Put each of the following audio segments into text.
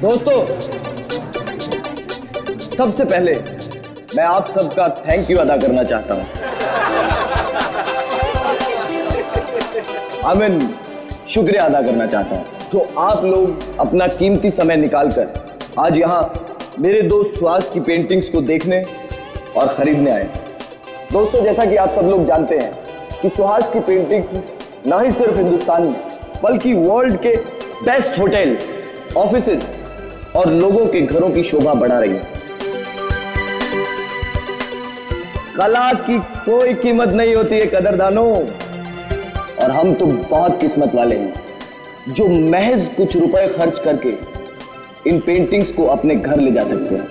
दोस्तों, सबसे पहले मैं आप सबका थैंक यू अदा करना चाहता हूं। शुक्रिया अदा करना चाहता हूं जो आप लोग अपना कीमती समय निकालकर आज यहां मेरे दोस्त सुहास की पेंटिंग्स को देखने और खरीदने आए। दोस्तों, जैसा कि आप सब लोग जानते हैं कि सुहास की पेंटिंग ना ही सिर्फ हिंदुस्तान में बल्कि वर्ल्ड के बेस्ट होटल, ऑफिसेज और लोगों के घरों की शोभा बढ़ा रही है। कला की कोई कीमत नहीं होती है कदरदानों, और हम तो बहुत किस्मत वाले हैं जो महज कुछ रुपए खर्च करके इन पेंटिंग्स को अपने घर ले जा सकते हैं।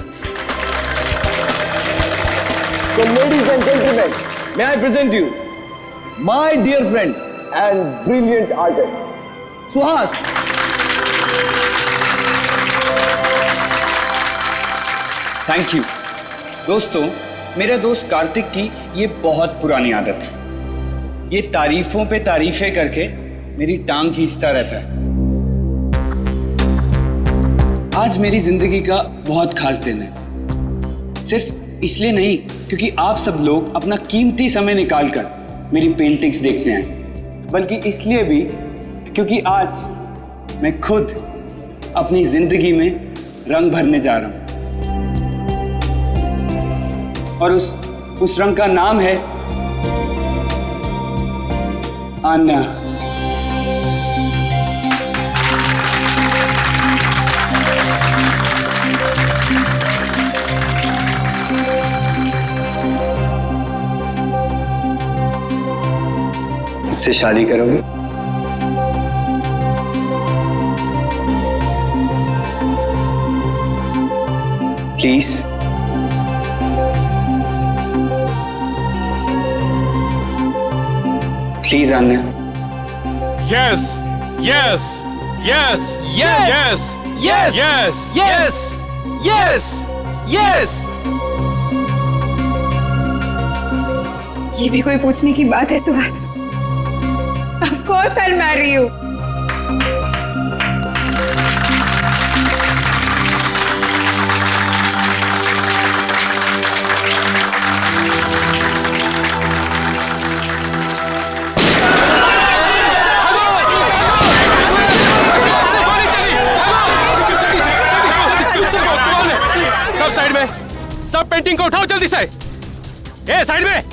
तो ladies and gentleman, may I present you my dear friend and brilliant artist Suhas. Thank you. दोस्तों, मेरे दोस्त कार्तिक की ये बहुत पुरानी आदत है। ये तारीफों पे तारीफें करके मेरी टांग खींचता रहता है। आज मेरी जिंदगी का बहुत खास दिन है, सिर्फ इसलिए नहीं क्योंकि आप सब लोग अपना कीमती समय निकालकर मेरी पेंटिंग्स देखने आए, बल्कि इसलिए भी क्योंकि आज मैं खुद अपनी जिंदगी में रंग भरने जा रहा हूं, और उस रंग का नाम है आन्या। मुझसे शादी करोगे? Please. Please Anya. Yes, yes, yes, yes, yes, yes, yes, yes, yes. ये भी कोई पूछने की बात है Suhas? Of course I'll marry you. सब पेंटिंग को उठाओ जल्दी से। ए साइड में,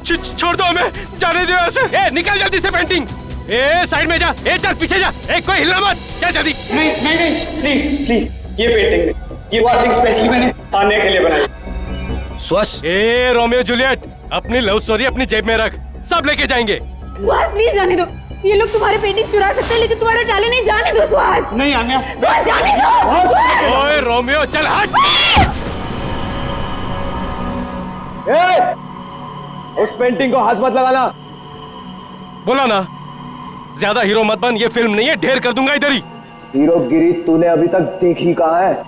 छोड़ दो हमें, जाने दो यहाँ से। ए निकल जल्दी से पेंटिंग। ए साइड में जा। ए चल पीछे जा। ए कोई हिलना मत, चल जल्दी। नहीं नहीं नहीं, प्लीज प्लीज, ये पेंटिंग नहीं, ये आर्टिंग स्पेशली मैंने आने के लिए बनाई। सुहास। ए रोमियो जूलियट, अपनी लव स्टोरी अपनी जेब में रख, सब लेके जाएंगे। सुहास प्लीज जाने दो, ये लोग तुम्हारे पेंटिंग चुरा सकते हैं लेकिन तुम्हारा टैलेंट नहीं जाने दो सुहास। नहीं आन्या, सुहास जाने दो। ओए रोमियो चल हट। उस पेंटिंग को हाथ मत लगाना। बोला ना, ज्यादा हीरो मत बन, ये फिल्म नहीं है, ढेर कर दूंगा इधर ही। हीरोगिरी तूने अभी तक देखी कहाँ है?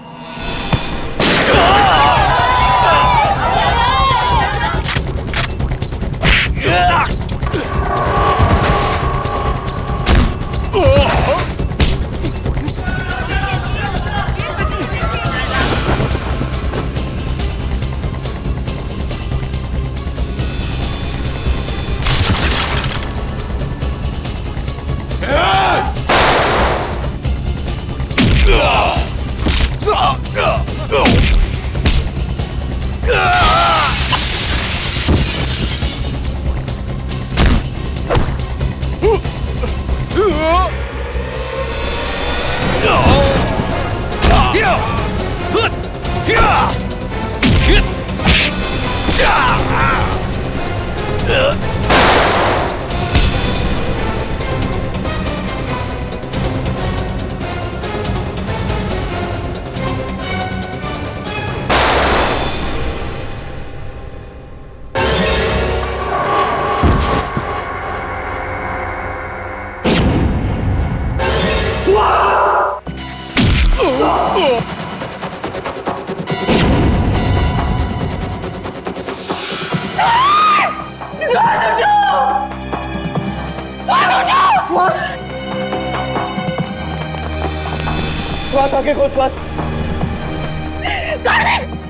श्वास आगे खोल, श्वास।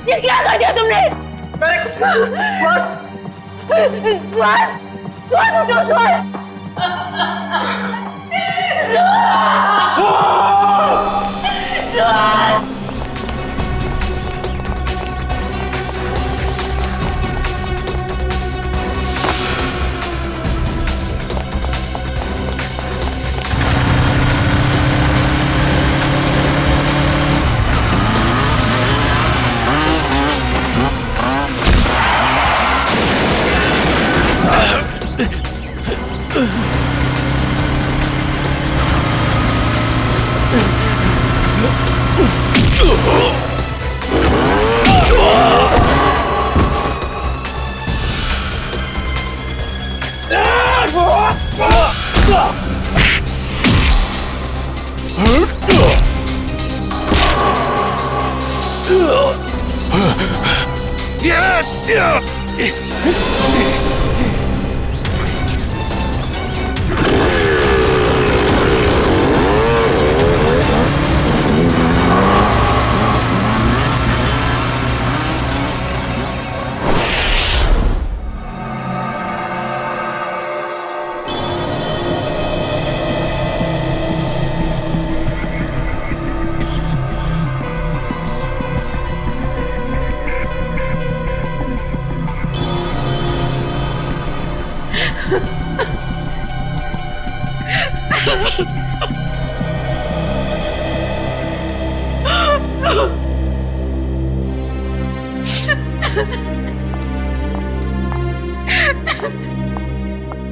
ये क्या कर दिया तुमने? श्वास। श्वास श्वास उठो, श्वास श्वास।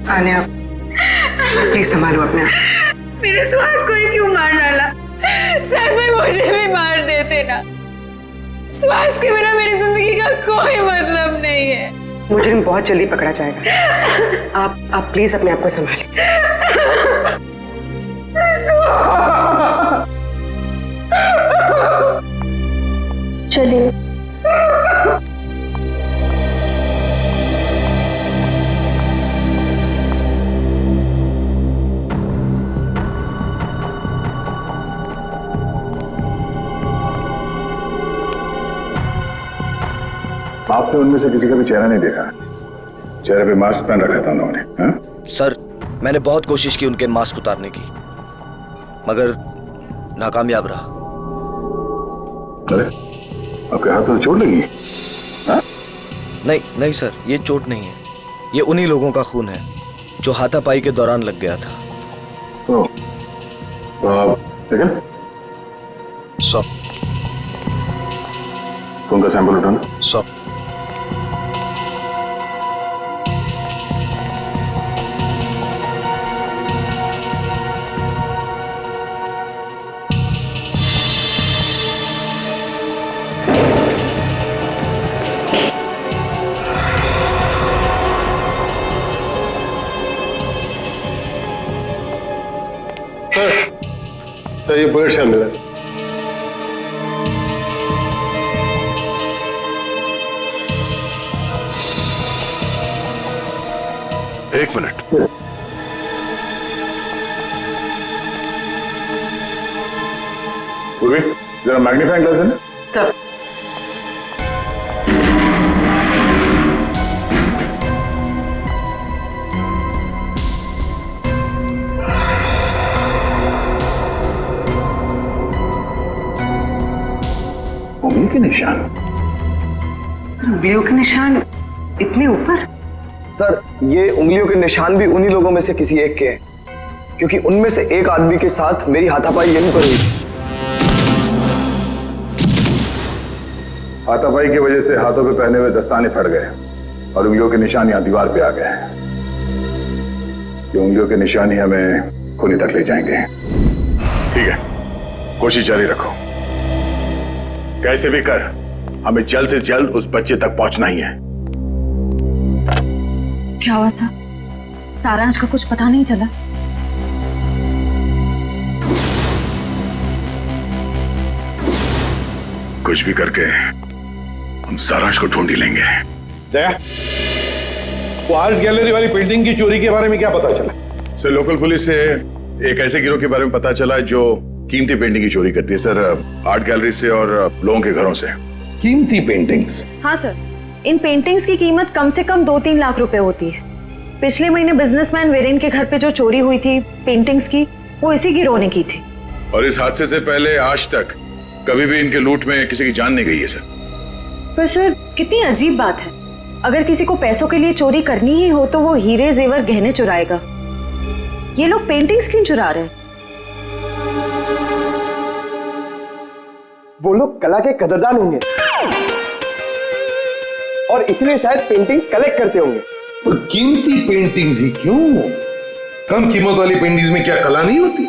आन्या, प्लीज संभालो अपने आप। मेरे श्वास को ही क्यों मार डाला? शायद भाई मुझे भी मार देते ना। श्वास के बिना मेरी जिंदगी का कोई मतलब नहीं है। मुजरिम बहुत जल्दी पकड़ा जाएगा। आप प्लीज अपने आप को संभालें। चलिए। आपने उनमें से किसी का भी चेहरा नहीं देखा? चेहरे पे मास्क पहन रखा था उन्होंने। हाँ? सर, मैंने बहुत कोशिश की उनके मास्क उतारने की, मगर नाकामयाब रहा। अरे, आपके हाथ में चोट लगी? हाँ? नहीं सर, ये चोट नहीं है। ये उन्हीं लोगों का खून है जो हाथापाई के दौरान लग गया था। तो आप ठीक है? सब खून का सैंपल उठाना। सब सर ये बुलेट शॉट मिला सर। एक मिनट। पूर्वी, जरा मैग्नीफाइंग ग्लास देना। सर, उंगली के निशान। उंगलियों के निशान इतने ऊपर? सर, ये उंगलियों के निशान भी उन्हीं लोगों में से किसी एक के हैं, क्योंकि उनमें से एक आदमी के साथ मेरी हाथापाई यहीं पर हुई। हाथापाई की वजह से हाथों पे पहने हुए दस्ताने फट गए और उंगलियों के निशान यहाँ दीवार पे आ गए हैं। ये उंगलियों के निशान ही हमें खूनी तक ले जाएंगे। ठीक है, कोशिश जारी रखो। कैसे भी कर हमें जल्द से जल्द उस बच्चे तक पहुंचना ही है। क्या हुआ सर? सारांश का कुछ पता नहीं चला? कुछ भी करके हम सारांश को ढूंढ ही लेंगे। जया, वो आर्ट गैलरी वाली पेंटिंग की चोरी के बारे में क्या पता चला? सर, लोकल पुलिस से एक ऐसे गिरोह के बारे में पता चला जो कीमती पेंटिंग की चोरी करती है सर, आर्ट गैलरी से और लोगों के घरों से। कीमती पेंटिंग्स? हाँ सर, इन पेंटिंग्स की कीमत कम से कम 2-3 लाख रुपए होती है। पिछले महीने बिजनेसमैन वीरेन के घर पे जो चोरी हुई थी पेंटिंग्स की, वो इसी गिरोह ने की थी। और इस हादसे से पहले आज तक कभी भी इनके लूट में किसी की जान नहीं गई है सर। पर सर कितनी अजीब बात है, अगर किसी को पैसों के लिए चोरी करनी ही हो तो वो हीरे जेवर गहने चुराएगा। ये लोग पेंटिंग्स क्यों चुरा रहे हैं? वो लोग कला के कदरदान होंगे और इसलिए शायद पेंटिंग्स कलेक्ट करते होंगे। तो कीमती पेंटिंग्स ही क्यों? कम कीमत वाली पेंटिंग्स में क्या कला नहीं होती?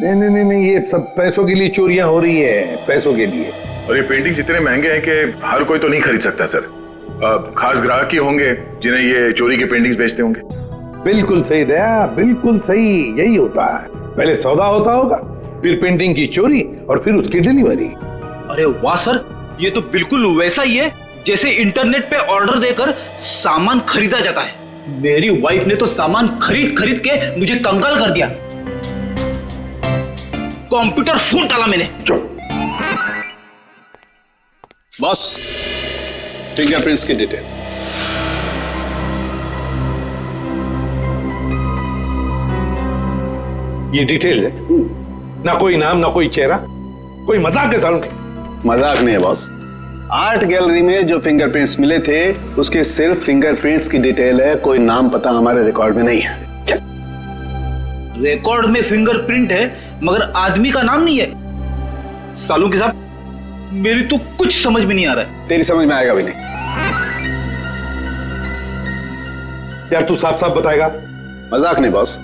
नहीं, ये सब पैसों के लिए चोरियां हो रही है, पैसों के लिए। और ये पेंटिंग्स इतने महंगे हैं कि हर कोई तो नहीं खरीद सकता सर। खास ग्राहक ही होंगे जिन्हें ये चोरी की पेंटिंग्स बेचते होंगे। बिल्कुल सही दया, बिल्कुल सही, यही होता है। पहले सौदा होता होगा, फिर पेंटिंग की चोरी और फिर उसकी डिलीवरी। अरे वाह सर, ये तो बिल्कुल वैसा ही है जैसे इंटरनेट पे ऑर्डर देकर सामान खरीदा जाता है। मेरी वाइफ ने तो सामान खरीद खरीद के मुझे कंगाल कर दिया। कंप्यूटर फूट डाला मैंने। बॉस, फिंगरप्रिंट्स की डिटेल। ये डिटेल्स है, ना कोई नाम ना कोई चेहरा, कोई मजाक है सालों की? मजाक नहीं है बॉस। आर्ट गैलरी में जो फिंगरप्रिंट्स मिले थे उसके सिर्फ फिंगरप्रिंट्स की डिटेल है, कोई नाम पता हमारे रिकॉर्ड में नहीं है। रिकॉर्ड में फिंगरप्रिंट है मगर आदमी का नाम नहीं है। सालू के साहब, मेरी तो कुछ समझ में नहीं आ रहा है। तेरी समझ में आएगा भी नहीं। यार तू साफ साफ बताएगा? मजाक नहीं बॉस।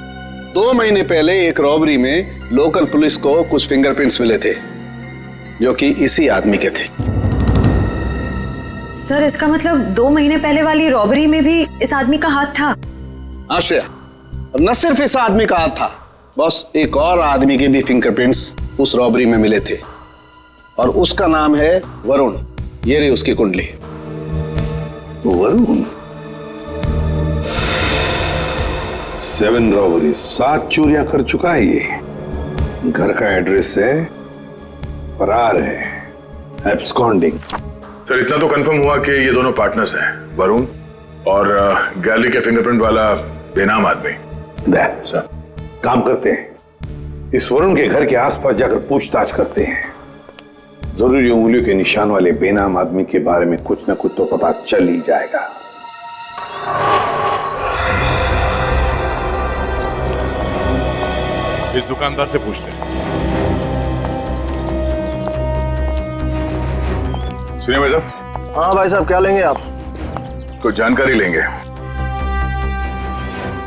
2 महीने पहले एक रॉबरी में लोकल पुलिस को कुछ फिंगरप्रिंट्स मिले थे जो कि इसी आदमी के थे। सर इसका मतलब 2 महीने पहले वाली रॉबरी में भी इस आदमी का हाथ था? आश्रया, और न सिर्फ इस आदमी का हाथ था बॉस, एक और आदमी के भी फिंगरप्रिंट्स उस रॉबरी में मिले थे और उसका नाम है वरुण। ये रही उसकी कुंडली। वरुण? 7 रॉबरी, 7 चोरियां कर चुका है ये। घर का एड्रेस है, फरार है, एब्सकॉन्डिंग। सर इतना तो कंफर्म हुआ कि ये दोनों पार्टनर्स हैं, वरुण और गैलरी के फिंगरप्रिंट वाला बेनाम आदमी। सर काम करते हैं, इस वरुण के घर के आसपास जाकर पूछताछ करते हैं। जरूरी उंगलियों के निशान वाले बेनाम आदमी के बारे में कुछ न कुछ तो पता चल ही जाएगा। इस दुकानदार से पूछते हैं। सुनिए भाई साहब। हाँ भाई साहब, क्या लेंगे आप? कुछ जानकारी लेंगे।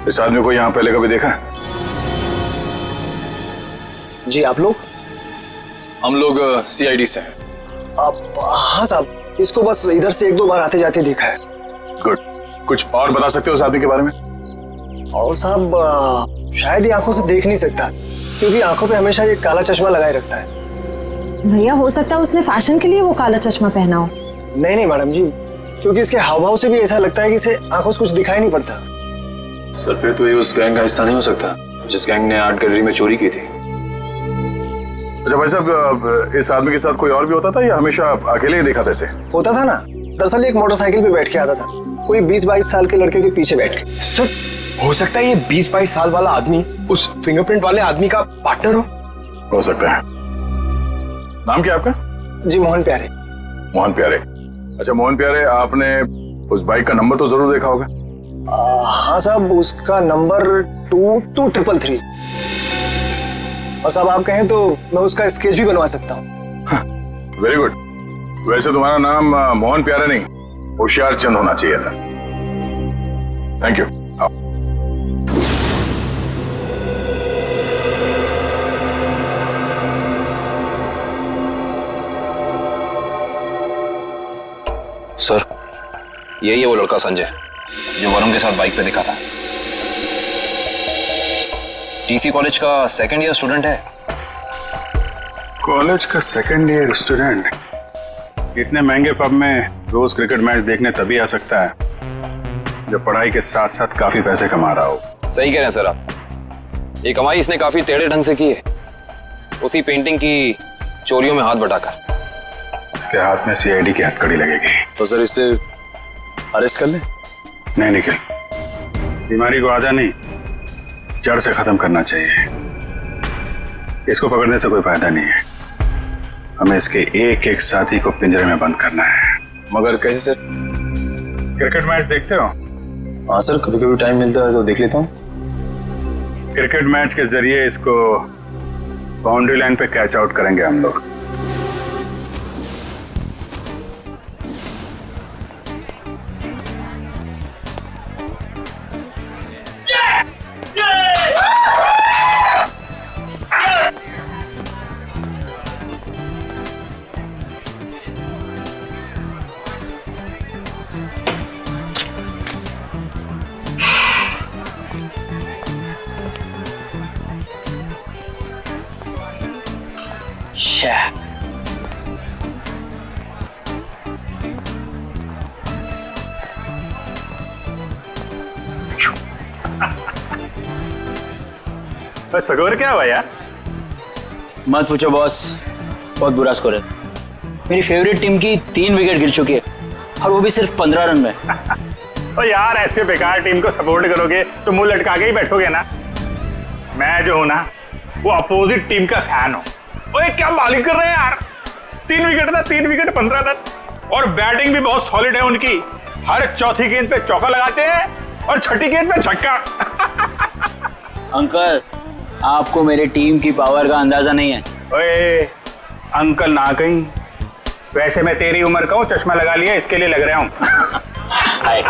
इस आदमी को यहाँ पहले कभी देखा है? जी, आप लोग? हम लोग CID से हैं। आप? हाँ साहब, इसको बस इधर से 1-2 बार आते जाते देखा है। गुड। कुछ और बता सकते हो उस आदमी के बारे में? और साहब शायद ये आंखों से देख नहीं सकता क्योंकि आंखों पे हमेशा ये काला चश्मा लगाए रखता है। भैया हो सकता है उसने फैशन के लिए वो काला चश्मा पहना हो। नहीं मैडम जी, क्योंकि इसके हाव भाव से भी ऐसा लगता है कि इसे आंखों से कुछ दिखाई नहीं पड़ता। सर फिर तो ये उस गैंग का हिस्सा नहीं हो सकता जिस गैंग ने आर्ट गैलरी में चोरी की थी। अच्छा भाई साहब, इस आदमी के साथ कोई और भी होता था या हमेशा अकेले ही देखा था इसे? होता था ना, दरअसल एक मोटरसाइकिल पे बैठ के आता था, कोई 20-22 साल के लड़के के पीछे बैठ के। सर हो सकता है ये 20-22 साल वाला आदमी उस फिंगरप्रिंट वाले आदमी का पार्टनर हो सकता है। नाम क्या आपका? जी, मोहन प्यारे। मोहन प्यारे। अच्छा मोहन प्यारे, आपने उस बाइक का नंबर तो जरूर देखा होगा? हाँ साहब, उसका नंबर 22333। और साहब आप कहें तो मैं उसका स्केच भी बनवा सकता हूँ। Very good. वैसे तुम्हारा नाम मोहन प्यारे नहीं, होशियार चंद होना चाहिए था। Thank you. सर यही है वो लड़का संजय जो वरुण के साथ बाइक पे दिखा था। TC कॉलेज का 2nd ईयर स्टूडेंट है। कॉलेज का 2nd ईयर स्टूडेंट? इतने महंगे पब में रोज क्रिकेट मैच देखने तभी आ सकता है जब पढ़ाई के साथ साथ काफी पैसे कमा रहा हो। सही कह रहे हैं सर आप, ये कमाई इसने काफी टेढ़े ढंग से की है। उसी पेंटिंग की चोरियों में हाथ बटाकर। इसके हाथ में सीआईडी की हथकड़ी लगेगी। तो सर इससे अरेस्ट कर ले? नहीं निखिल, बीमारी को आधा नहीं जड़ से खत्म करना चाहिए। इसको पकड़ने से कोई फायदा नहीं है, हमें इसके एक एक साथी को पिंजरे में बंद करना है। मगर कैसे सर? क्रिकेट मैच देखते हो? हाँ सर, कभी कभी टाइम मिलता है तो देख लेता हूँ। क्रिकेट मैच के जरिए इसको बाउंड्री लाइन पे कैच आउट करेंगे हम लोग। स्कोर क्या हुआ यार? मत पूछो बॉस, बहुत बुरा स्कोर है। मेरी फेवरेट टीम की 3 विकेट गिर चुकी है और वो भी सिर्फ 15 रन में। तो यार ऐसे बेकार टीम को सपोर्ट करोगे तो मुंह लटका के ही बैठोगे ना। मैं जो हूं ना वो अपोजिट टीम का फैन हूं। ओए क्या बॉलिंग कर रहे हैं यार, 3 विकेट ना, 3 विकेट 15 रन। और बैटिंग भी बहुत सॉलिड है उनकी, हर चौथी गेंद पे चौका लगाते हैं और छठी गेंद पे छक्का। अंकल, आपको मेरी टीम की पावर का अंदाजा नहीं है। ओए अंकल ना कहीं, वैसे मैं तेरी उम्र का हूँ, चश्मा लगा लिया इसके लिए लग रहा हूँ। हाय,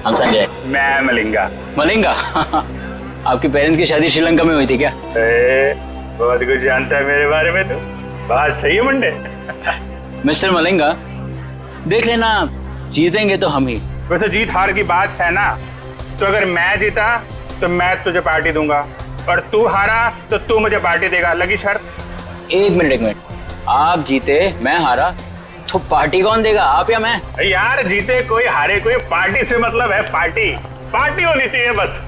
हम संजय। मैं मलिंगा। मलिंगा? आपके पेरेंट्स की शादी श्रीलंका में हुई थी क्या? बहुत कुछ जानता है मेरे बारे में तो। बात सही है मुंडे। मिस्टर मलिंगा, देख लेना, जीतेंगे तो हम ही। वैसे जीत हार की बात है ना, तो अगर मैं जीता तो मैं तुझे पार्टी दूंगा और तू हारा तो तू मुझे पार्टी देगा। लगी शर्त? एक मिनट, आप जीते मैं हारा तो पार्टी कौन देगा, आप या मैं? यार जीते कोई हारे कोई, पार्टी से मतलब है पार्टी, पार्टी होनी चाहिए बस।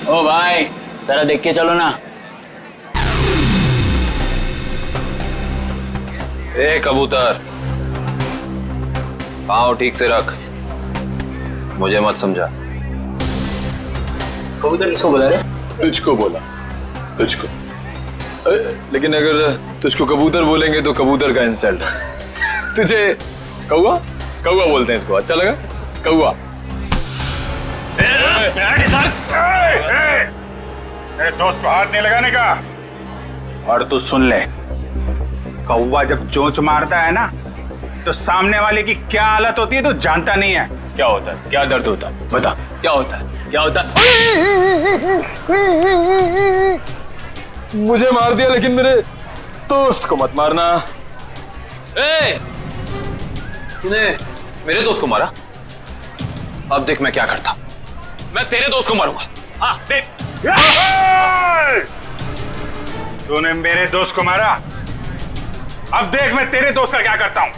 ओ भाई जरा देख के चलो ना। ए कबूतर, पाँव ठीक से रख, मुझे मत समझा। कबूतर किसको बोला रे? तुझको बोला, तुझको। लेकिन अगर तुझको कबूतर बोलेंगे तो कबूतर का इंसल्ट। तुझे कौवा कौवा बोलते हैं, इसको अच्छा लगा? कौवा। मेरे दोस्त को हाथ नहीं लगाने का। और तू सुन ले, कौवा जब चोंच मारता है ना तो सामने वाले की क्या हालत होती है तो जानता नहीं है। क्या होता है? क्या दर्द होता है? बता, क्या होता है? क्या होता है? मुझे मार दिया, लेकिन मेरे दोस्त को मत मारना। तूने मेरे दोस्त को मारा? अब देख मैं क्या करता। मैं तेरे दोस्त को मारूंगा। हाँ देख। तूने मेरे दोस्त को मारा, अब देख मैं तेरे दोस्त का क्या करता हूँ।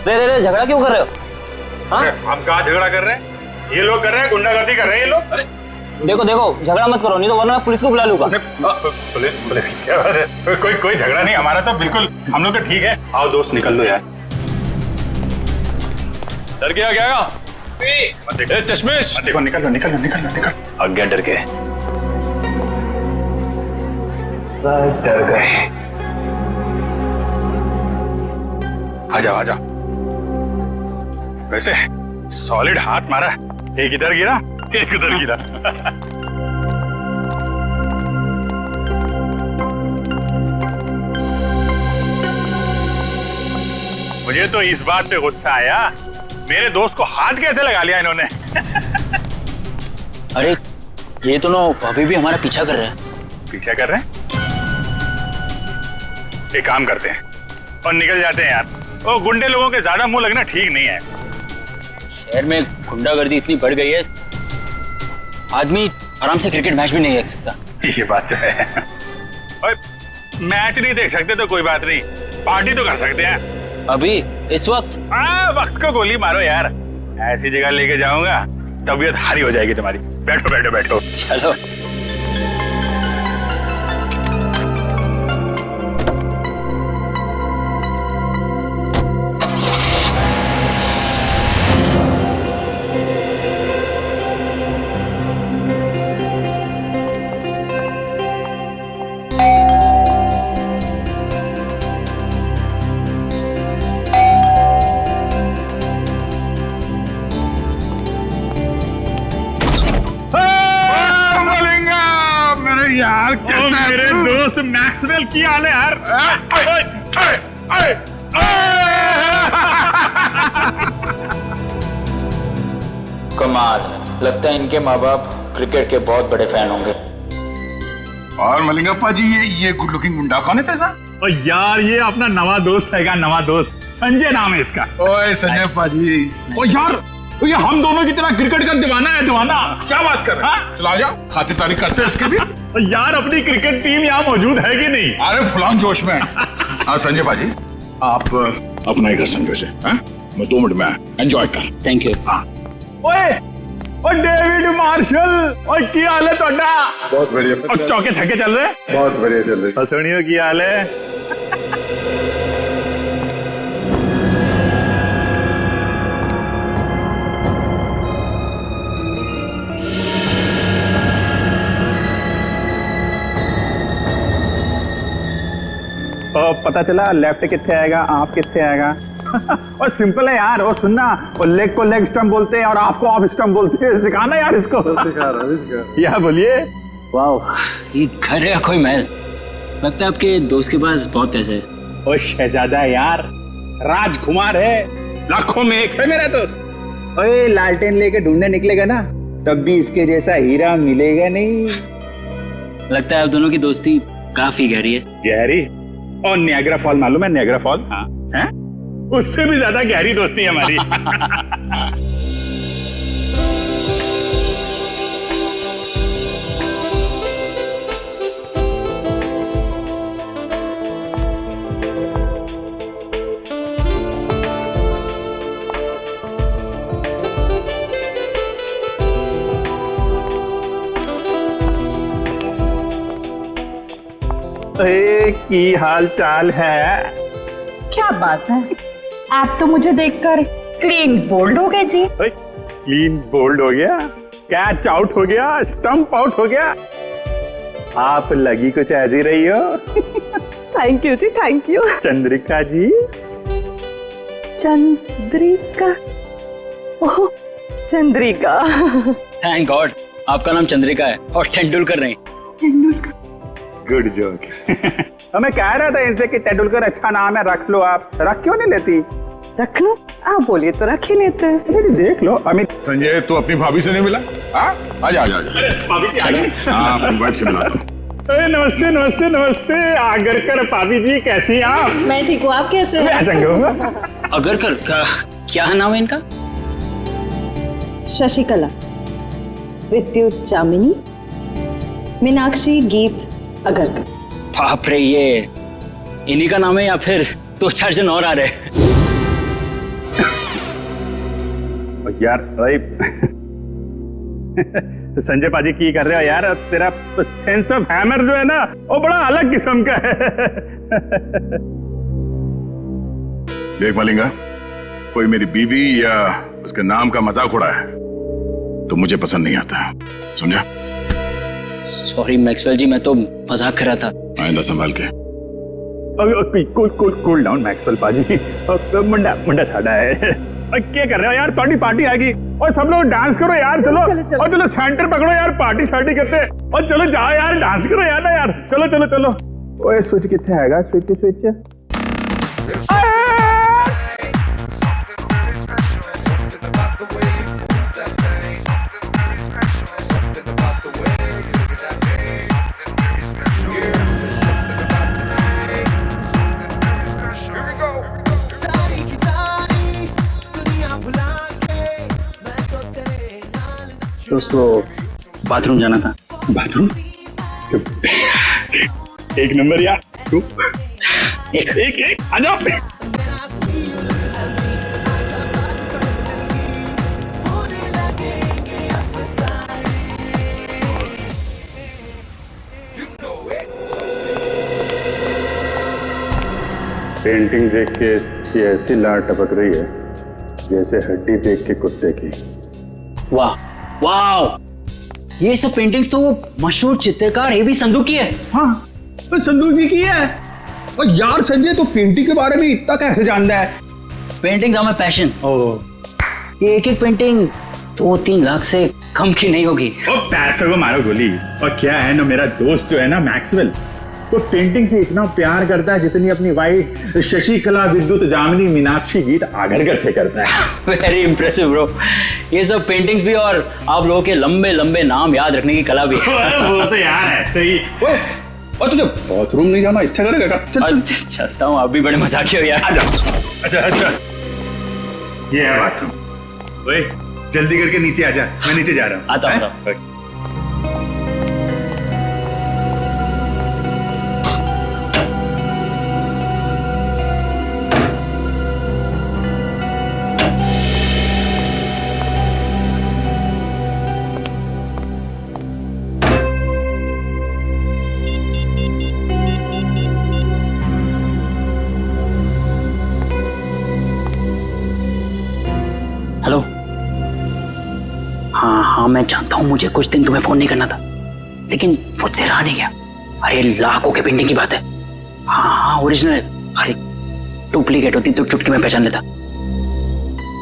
रे झगड़ा क्यों कर रहे हो? हाँ? हम कहाँ झगड़ा कर रहे हैं? ये लोग कर रहे हैं, गुंडागर्दी कर रहे हैं ये लोग। अरे देखो झगड़ा मत करो, नहीं तो वरना मैं पुलिस को बुला लूंगा। पुलिस की क्या बात है? कोई झगड़ा नहीं, हमारा तो बिल्कुल, हम लोग तो ठीक है। आओ दोस्त निकल लो यार। डर गया क्या? चश्मिश देखो, निकल। अब क्या डर के? डर गए। आ जाओ। वैसे सॉलिड हाथ मारा, एक इधर गिरा एक उधर गिरा। मुझे तो इस बात पे गुस्सा आया, मेरे दोस्त को हाथ कैसे लगा लिया इन्होंने। अरे ये तो ना अभी भी हमारा पीछा कर रहे हैं। पीछा कर रहे हैं? एक काम करते हैं और निकल जाते हैं यार। वो गुंडे लोगों के ज्यादा मुंह लगना ठीक नहीं है। शहर में गुंडागर्दी इतनी बढ़ गई है, आदमी आराम से क्रिकेट मैच भी नहीं देख सकता। ये बात तो है। और मैच नहीं देख सकते तो कोई बात नहीं, पार्टी तो कर सकते हैं। अभी इस वक्त? वक्त को गोली मारो यार, ऐसी जगह लेके जाऊंगा तबीयत हारी हो जाएगी तुम्हारी। बैठो। चलो। मेरे दोस्त मैक्सवेल की हाल है यार। कमाल, लगता है इनके माँ बाप क्रिकेट के बहुत बड़े फैन होंगे। और मलिंगप्पा जी, ये गुड लुकिंग मुंडा कौन है तेरा? और यार ये अपना नवा दोस्त हैगा, नवा दोस्त संजय नाम है इसका। ओए संजय पाजी, ओ यार ये हम दोनों की तरह क्रिकेट का दीवाना है, दीवाना। क्या बात कर रहे हैं? चलो आ जाओ, खातिरदारी करते हैं इसके भी। और यार अपनी क्रिकेट टीम यहाँ मौजूद है कि नहीं? अरे फुलान जोश में। हाँ संजय पाजी, आप अपना ही घर संजय से, मैं 2 मिनट में एंजॉय कर। Thank you. ओए ओ डेविड मार्शल, और की हाल है तोड़ा? बहुत बढ़िया। और चौके छक्के चल रहे? बहुत बढ़िया चल रहे। ससुनियों की हाल है? तो पता चला लेफ्ट कितने आएगा, आप कितने आएगा। और सिंपल है यार, वो सुनना, वो लेग को लेग स्टंप बोलते हैं और आपको ऑफ स्टंप बोलते हैं। सिखाना यार इसको। या बोलिए। वाह, ये घर है कोई महल? लगता है आपके दोस्त के पास बहुत पैसे है। ओ शहजादा यार, राजकुमार है, लाखों में एक है मेरा दोस्त। ओए लालटेन लेके ढूंढने निकलेगा ना, तब भी इसके जैसा हीरा मिलेगा नहीं। लगता है आप दोनों की दोस्ती काफी गहरी है। गहरी? और नियाग्रा फॉल मालूम है? नियाग्रा फॉल, हाँ है? उससे भी ज्यादा गहरी दोस्ती है हमारी। की हाल चाल है? क्या बात है, आप तो मुझे देखकर क्लीन बोल्ड हो गए जी। क्लीन बोल्ड हो गया, कैच आउट हो गया, स्टंप आउट हो गया। आप लगी कुछ ऐसी रही हो। Thank you ji, thank you. Chandrika ji. Chandrika? Oh Chandrika. Thank God, आपका नाम चंद्रिका है और तेंदुलकर नहीं। तेंदुलकर? Good joke. मैं कह रहा था इनसे कि तेंदुलकर अच्छा नाम है, रख लो। आप रख क्यों नहीं लेती? रख लो, आप बोलिए तो रख ही लेते हैं। देख लो अमित। संजय, तू अपनी भाभी से नहीं मिला? आजा आजा आजा। अपनी वाइफ से मिला। नमस्ते नमस्ते नमस्ते। आगरकर भाभी जी, कैसी हैं आप? मैं ठीक हूँ, आप कैसे हैं? आगरकर का क्या नाम है इनका? शशिकला, विद्युत चामिनी, मीनाक्षी, गीत अगरकर। बाप रे, ये इन्हीं का नाम है या फिर 2-4 जन और आ रहे? यार संजय पाजी की कर रहे हो यार? तेरा सेंस ऑफ हैमर जो है ना, वो बड़ा अलग किस्म का है। देख मलिंगा, कोई मेरी बीवी या उसके नाम का मजाक उड़ा है तो मुझे पसंद नहीं आता, समझा? सॉरी मैक्सवेल जी, मैं तो मजाक कर रहा था। आइंदा संभाल के। कूल डाउन मैक्सवेल पाजी। मुंडा मुंडा साड़ा है। क्या कर रहे हो यार? थोड़ी पार्टी आ गई और सब लोग डांस करो यार। चलो और चलो सेंटर पकड़ो यार, पार्टी शार्टी करते हैं। और चलो जाओ यार, डांस करो यार ना यार। चलो चलो चलो। ओए स्विच कितने आएगा? Switch switch. दोस्तों, बाथरूम जाना था। बाथरूम? एक नंबर यार। एक एक एक आ जाओ। पेंटिंग देख के ये ऐसी लार टपक रही है जैसे हड्डी देख के कुत्ते की। वाह वाह, ये सब पेंटिंग्स तो वो मशहूर चित्रकार एवी संधू की है। हाँ, तो संधू जी की है। और यार संजय तो पेंटिंग के बारे में इतना कैसे जानता है? Paintings are my passion. ये एक एक पेंटिंग 2-3 लाख से कम की नहीं होगी। ओ पैसों को मारो गोली। और क्या है ना, मेरा दोस्त जो है ना मैक्सवेल, वो पेंटिंग से इतना प्यार करता है जितनी अपनी वाइफ शशिकला विद्युत जामिनी मीनाक्षी गीत आगरकर से करता है। Very impressive bro. ये सब पेंटिंग्स भी और आप लोगों के लंबे लंबे नाम याद रखने की कला भी है। वो तो यार ऐसे ही। और तुझे बाथरूम नहीं जाना इच्छा करेगा? चल चलता हूँ, आप भी बड़े मजाकी हो यार। अच्छा ये है बाथरूम। ओए जल्दी करके नीचे आ जा, मैं नीचे जा रहा हूँ। आता हूँ। हेलो। हाँ मैं जानता हूँ मुझे कुछ दिन तुम्हें फोन नहीं करना था, लेकिन मुझसे रहा नहीं गया। अरे लाखों के पेंटिंग की बात है। हाँ ओरिजिनल है। अरे डुप्लीकेट होती तो चुटकी में पहचान लेता।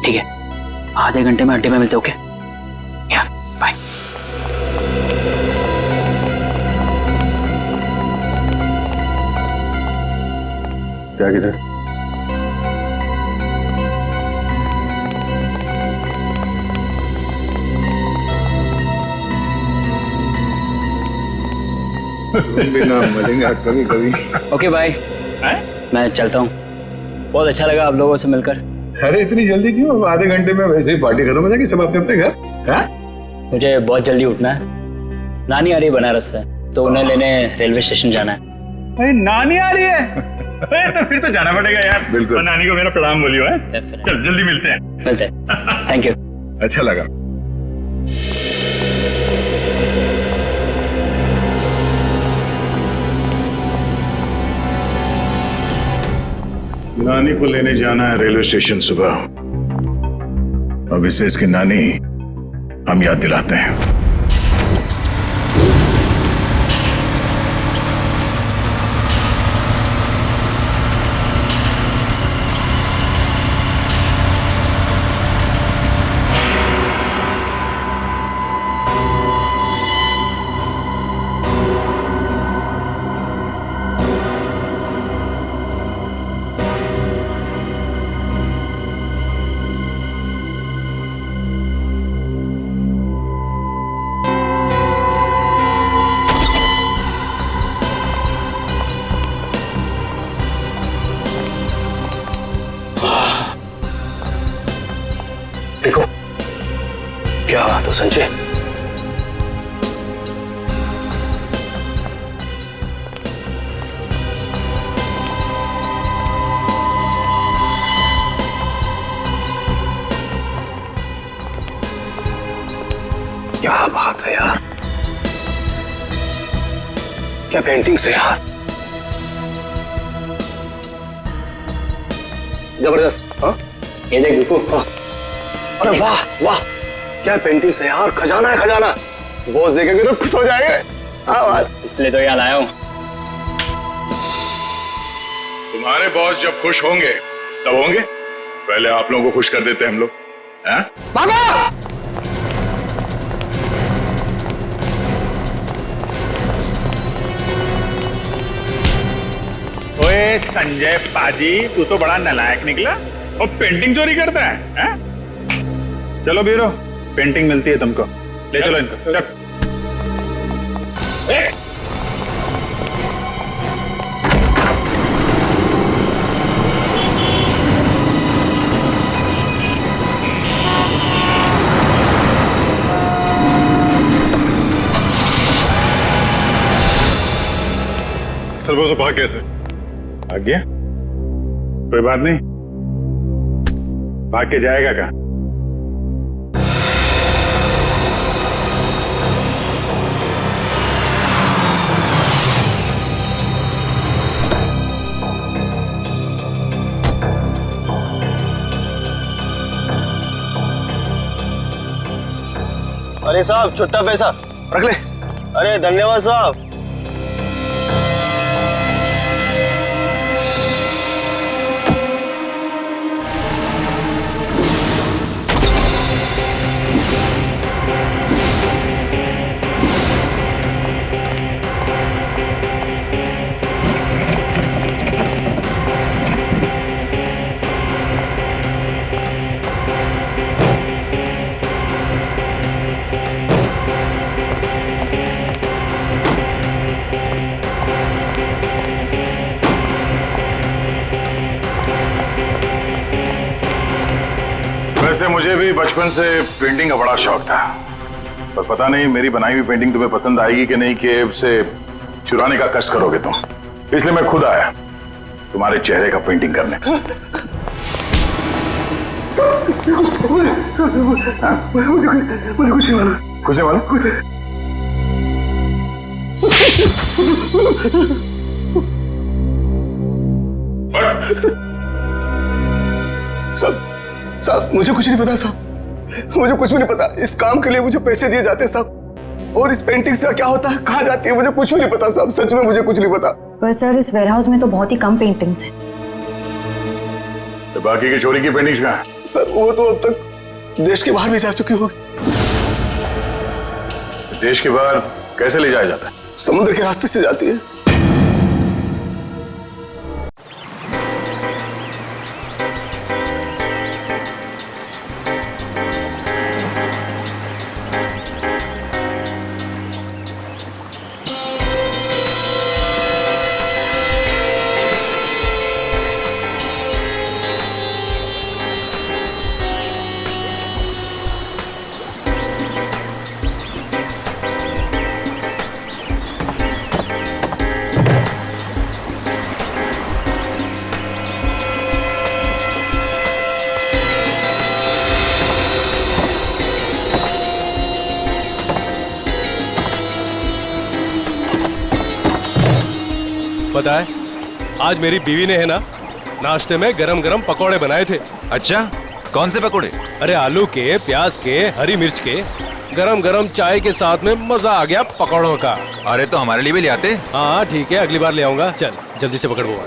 ठीक है, आधे घंटे में अड्डे में मिलते। ओके या बाय। क्या किधर? बिना मिलेंगे कभी कभी। Okay bye. मैं चलता हूँ। बहुत अच्छा लगा आप लोगों से मिलकर। अरे इतनी जल्दी क्यों? आधे घंटे में वैसे ही पार्टी खत्म हो जाएगी, सब अपने अपने घर। मुझे बहुत जल्दी उठना है। नानी आ रही है बनारस से, तो उन्हें लेने रेलवे स्टेशन जाना है। अरे नानी आ रही है? तो फिर तो जाना पड़ेगा यार। बिल्कुल। और नानी को मेरा प्रणाम बोलियो है। चल जल्दी मिलते हैं। Thank you. अच्छा लगा। नानी को लेने जाना है रेलवे स्टेशन सुबह। अब इसे इसकी नानी हम याद दिलाते हैं। देखो क्या बात है संजय। क्या बात है यार, क्या पेंटिंग्स है यार, जबरदस्त। हाँ ये देख देखो। अरे वाह वाह, क्या पेंटिंग्स है यार, खजाना है खजाना। बॉस देखेंगे तो खुश हो जाएंगे। हाँ इसलिए तो याद आया हूँ। तुम्हारे बॉस जब खुश होंगे तब होंगे, पहले आप लोगों को खुश कर देते हैं हम लोग। ओए संजय पाजी, तू तो बड़ा नालायक निकला और पेंटिंग चोरी करता है? चलो बीरो, पेंटिंग मिलती है तुमको। ले चलो इनको। चल। सर वो तो भाग गया सर। भाग गया? कोई बात नहीं, भाग के जाएगा कहाँ? अरे साहब छुट्टा पैसा रख ले। अरे धन्यवाद साहब। मुझे भी बचपन से पेंटिंग का बड़ा शौक था, पर पता नहीं मेरी बनाई हुई पेंटिंग तुम्हें पसंद आएगी कि नहीं, कि उसे चुराने का कष्ट करोगे तुम। इसलिए मैं खुद आया तुम्हारे चेहरे का पेंटिंग करने। मुझे कुछ नहीं मालूम। कुछ नहीं मालूम? साहब मुझे कुछ नहीं पता साहब, मुझे कुछ भी नहीं पता। इस काम के लिए मुझे पैसे दिए जाते हैं साहब, और इस पेंटिंग से क्या होता है, कहाँ जाती है, मुझे कुछ भी नहीं पता साहब, सच में मुझे कुछ नहीं पता। पर सर इस वेयरहाउस में तो बहुत ही कम पेंटिंग्स हैं। तो बाकी की चोरी की पेंटिंग्स कहाँ हैं? सर वो तो अब तक देश के बाहर भी जा चुकी होगी। देश के बाहर कैसे ले जाया जाता है? समुद्र के रास्ते से जाती है। पता है आज मेरी बीवी ने है ना नाश्ते में गरम गरम पकौड़े बनाए थे। अच्छा कौन से पकौड़े? अरे आलू के, प्याज के, हरी मिर्च के, गरम गरम चाय के साथ में मजा आ गया पकौड़ों का। अरे तो हमारे लिए भी ले आते। हाँ ठीक है अगली बार ले आऊंगा। चल जल्दी से पकड़ वो।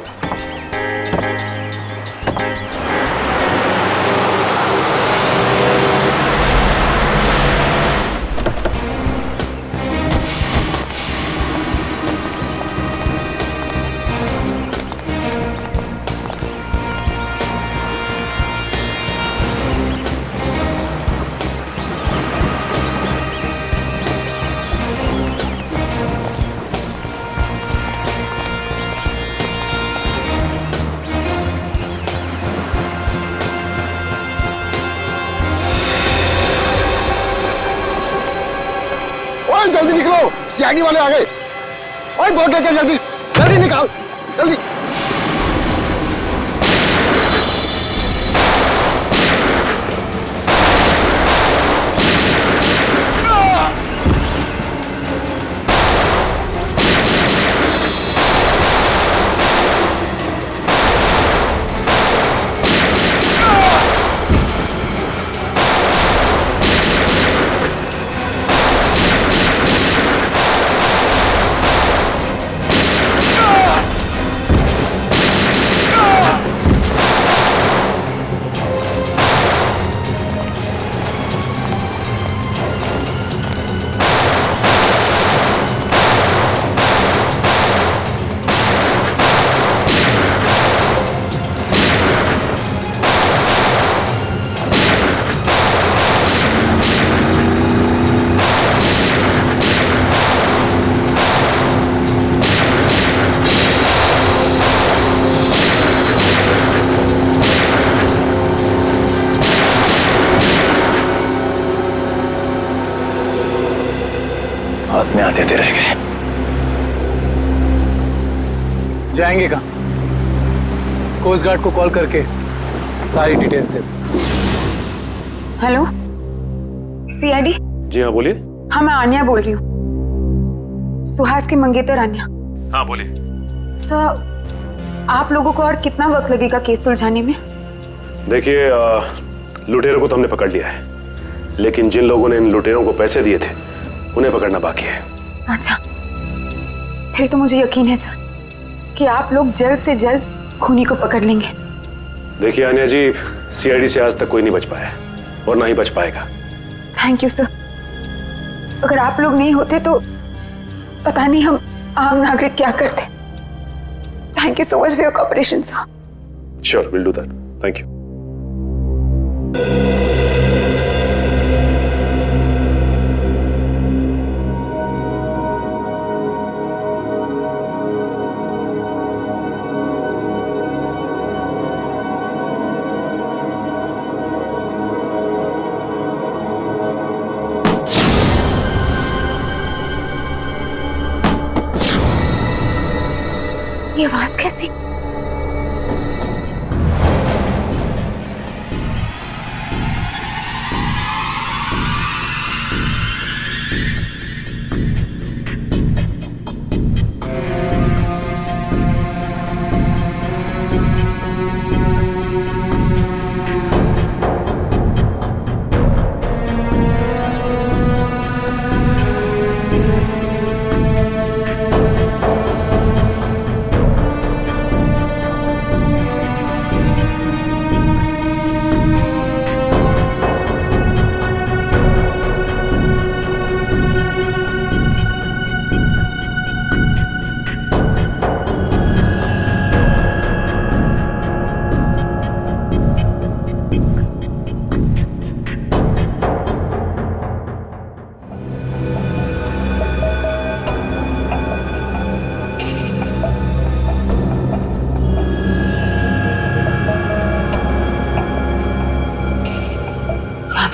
जल्दी निकलो, सीआईडी वाले आ गए। ओए बोट ले चल, जल्दी जल्दी निकाल, जल्दी। हाथ में आते थे रह गए। जाएंगे कहाँ? कोस्ट गार्ड को कॉल करके सारी डिटेल्स दे दो। Hello CID. जी हाँ बोलिए। हाँ मैं आन्या बोल रही हूँ, सुहास की मंगेतर आन्या। हाँ बोलिए। सर आप लोगों को और कितना वक्त लगेगा केस सुलझाने में? देखिए लुटेरों को तो हमने पकड़ लिया है, लेकिन जिन लोगों ने इन लुटेरों को पैसे दिए थे उन्हें पकड़ना बाकी है। अच्छा फिर तो मुझे यकीन है सर कि आप लोग जल्द से जल्द खूनी को पकड़ लेंगे। देखिए आन्या जी, सीआईडी से आज तक कोई नहीं बच पाया और ना ही बच पाएगा। Thank you sir. अगर आप लोग नहीं होते तो पता नहीं हम आम नागरिक क्या करते। Thank you so much for your cooperation sir. Sure will do that. Thank you. ये आवाज कैसी?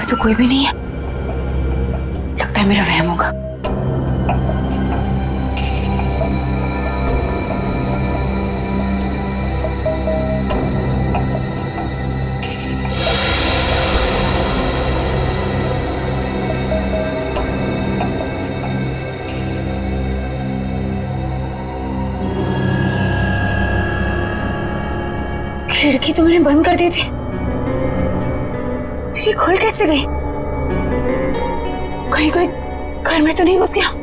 तो कोई भी नहीं है, लगता है मेरा वहम होगा। खिड़की तो मैंने बंद कर दी थी, फिर ये खुल कैसे गई? कहीं कोई घर में तो नहीं घुस गया?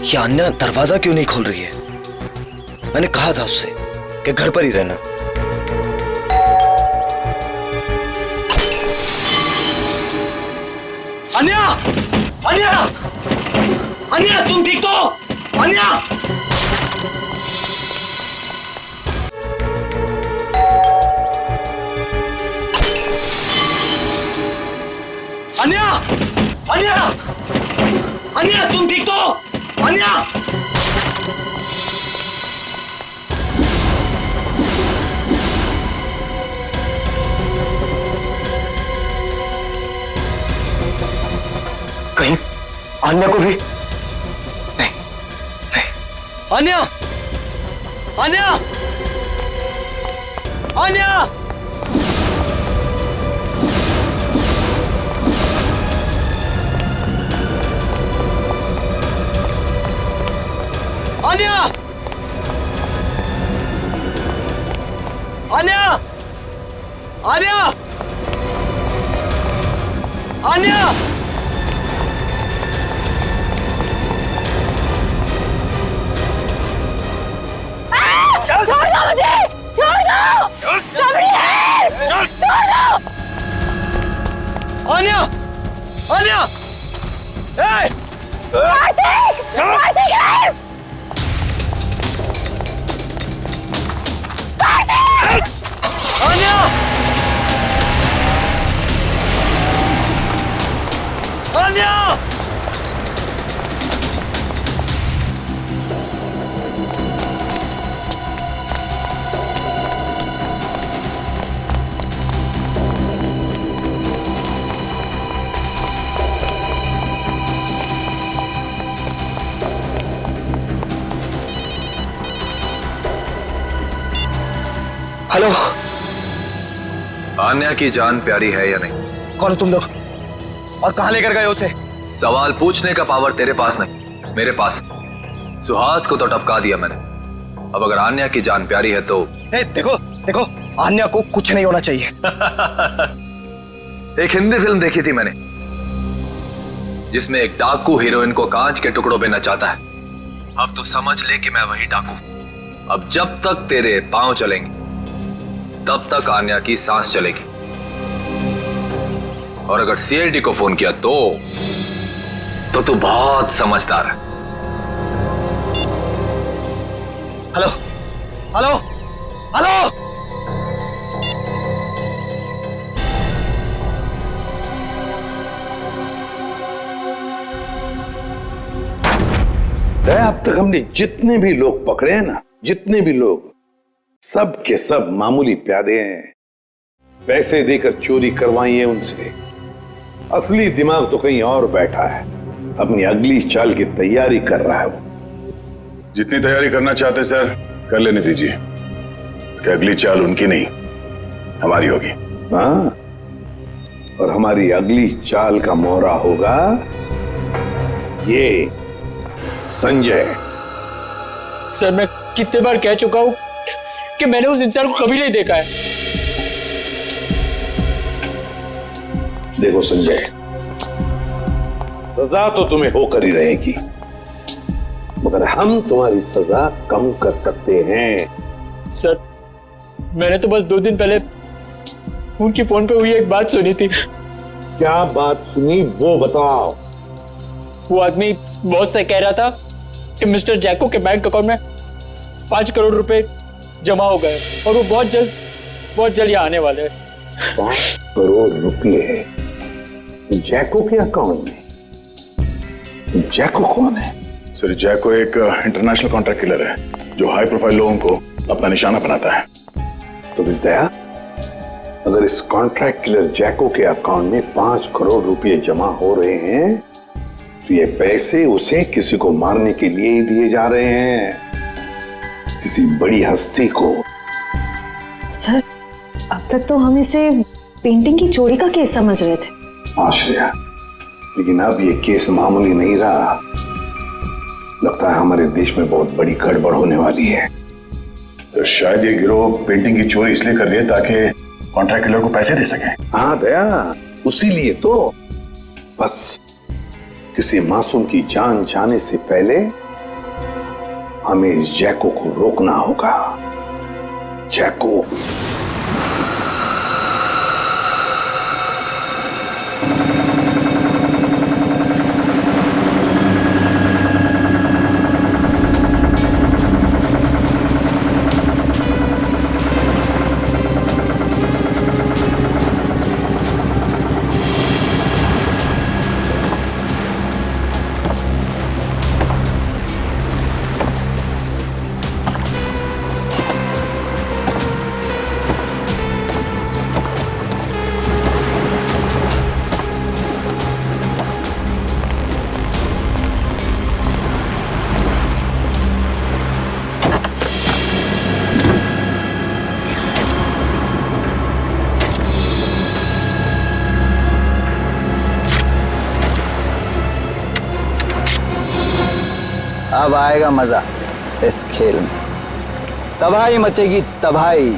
ये अन्या दरवाजा क्यों नहीं खोल रही है? मैंने कहा था उससे कि घर पर ही रहना। अन्या! अन्या! अन्या, तुम ठीक तो? अन्या! अन्या! अन्या! अन्या, तुम ठीक तो? अन्या! कहीं अन्या को भी नहीं, नहीं। अन्या! अन्या! अन्या! अन्या! अन्या! अन्या! अन्या! छोड़ दो मुझे! छोड़ दो! सबरी है! छोड़ दो! अन्या! अन्या! ए! कार्तिक! कार्तिक है! कार्तिक! अन्या! अन्या! हेलो, आन्या की जान प्यारी है या नहीं? कौन हो तुम लोग और कहां लेकर गए उसे? सवाल पूछने का पावर तेरे पास नहीं, मेरे पास। सुहास को तो टपका दिया मैंने। अब अगर आन्या की जान प्यारी है तो देखो देखो, आन्या को कुछ नहीं होना चाहिए। एक हिंदी फिल्म देखी थी मैंने जिसमें एक डाकू हीरोइन को कांच के टुकड़ों में नचाता है। अब तो समझ ले कि मैं वही डाकू। अब जब तक तेरे पांव चलेंगे तब तक आन्या की सांस चलेगी। और अगर सीआईडी को फोन किया तो तो तू बहुत समझदार है। Hello hello hello. अब तक हमने जितने भी लोग पकड़े हैं ना, जितने भी लोग, सब के सब मामूली प्यादे हैं। पैसे देकर चोरी करवाई है उनसे। असली दिमाग तो कहीं और बैठा है, अपनी अगली चाल की तैयारी कर रहा है वो। जितनी तैयारी करना चाहते सर कर लेने दीजिए, कि अगली चाल उनकी नहीं हमारी होगी। हाँ, और हमारी अगली चाल का मोहरा होगा ये संजय। सर मैं कितने बार कह चुका हूं कि मैंने उस इंसान को कभी नहीं देखा है। देखो संजय, सजा तो तुम्हें होकर ही रहेगी, मगर हम तुम्हारी सजा कम कर सकते हैं। सर मैंने तो बस 2 दिन पहले उनकी फोन पे हुई एक बात सुनी थी। क्या बात सुनी वो बताओ। वो आदमी बॉस से कह रहा था कि मिस्टर जैको के बैंक अकाउंट में 5 करोड़ रुपए जमा हो गए और वो बहुत जल्द यहाँ आने वाले हैं। 5 करोड़ रुपए जैको के अकाउंट में? जैको कौन है? सर जैको एक इंटरनेशनल कॉन्ट्रैक्ट किलर है जो हाई प्रोफाइल लोगों को अपना निशाना बनाता है। तो विद्या, अगर इस कॉन्ट्रैक्ट किलर जैको के अकाउंट में 5 करोड़ रुपए जमा हो रहे हैं तो ये पैसे उसे किसी को मारने के लिए ही दिए जा रहे हैं, किसी बड़ी हस्ती को। सर अब तक तो हम इसे पेंटिंग की चोरी का केस समझ रहे थे। आश्रया, लेकिन अब ये केस मामूली नहीं रहा। लगता है हमारे देश में बहुत बड़ी गड़बड़ होने वाली है। तो शायद ये गिरोह पेंटिंग की चोरी इसलिए कर रही है ताकि कॉन्ट्रैक्ट किलर को पैसे दे सके। हाँ दया, उसी लिए तो। बस किसी मासूम की जान जाने से पहले हमें इस जैको को रोकना होगा। जैको अब आएगा मजा इस खेल में। तबाही मचेगी तबाही।